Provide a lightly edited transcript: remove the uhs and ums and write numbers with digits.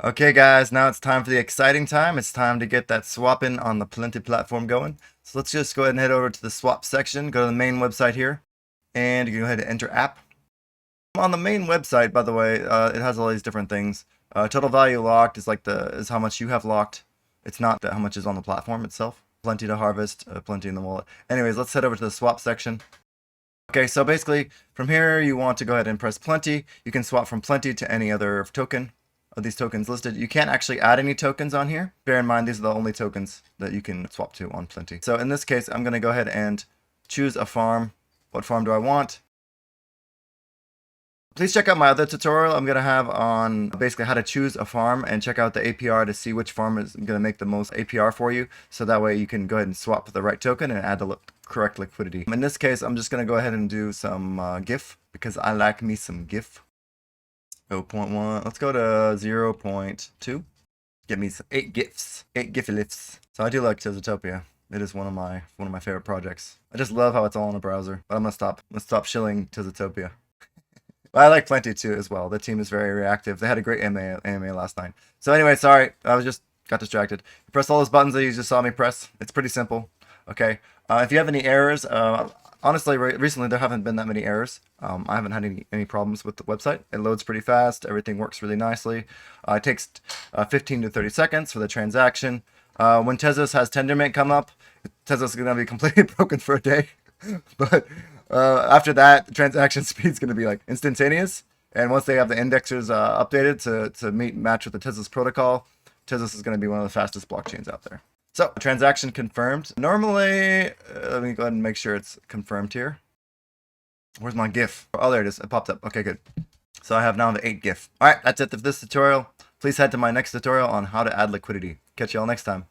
Okay, guys, now it's time for the exciting time. It's time to get that swapping on the Plenty platform going. So let's just go ahead and head over to the swap section, go to the main website here, and you can go ahead and enter app. On the main website, by the way, it has all these different things. Total value locked is is how much you have locked. It's not how much is on the platform itself. Plenty to harvest, plenty in the wallet. Anyways, let's head over to the swap section. Okay, so basically from here you want to go ahead and press Plenty. You can swap from Plenty to any other token of these tokens listed. You can't actually add any tokens on here. Bear in mind, these are the only tokens that you can swap to on Plenty. So in this case, I'm going to go ahead and choose a farm. What farm do I want? Please check out my other tutorial I'm going to have on basically how to choose a farm, and check out the APR to see which farm is going to make the most APR for you. So that way you can go ahead and swap the right token and add the correct liquidity. In this case, I'm just going to go ahead and do some GIF because I like me some GIF. 0.1. Let's go to 0.2. Get me some 8 GIFs. 8 Giphy lifts. So I do like Tezotopia. It is one of my favorite projects. I just love how it's all in a browser. But I'm gonna stop shilling Tezotopia. But I like Plenty too as well. The team is very reactive. They had a great AMA last night. So anyway, sorry, I got distracted. You press all those buttons that you just saw me press. It's pretty simple. Okay. If you have any errors, honestly, recently there haven't been that many errors. I haven't had any problems with the website. It loads pretty fast. Everything works really nicely. It takes 15 to 30 seconds for the transaction. When Tezos has Tendermint come up, Tezos is going to be completely broken for a day. But after that, the transaction speed is going to be like instantaneous. And once they have the indexers updated to match with the Tezos protocol, Tezos is going to be one of the fastest blockchains out there. So, transaction confirmed. Normally, let me go ahead and make sure it's confirmed here. Where's my GIF? Oh, there it is. It popped up. Okay, good. So I have now the 8 GIF. Alright, that's it for this tutorial. Please head to my next tutorial on how to add liquidity. Catch you all next time.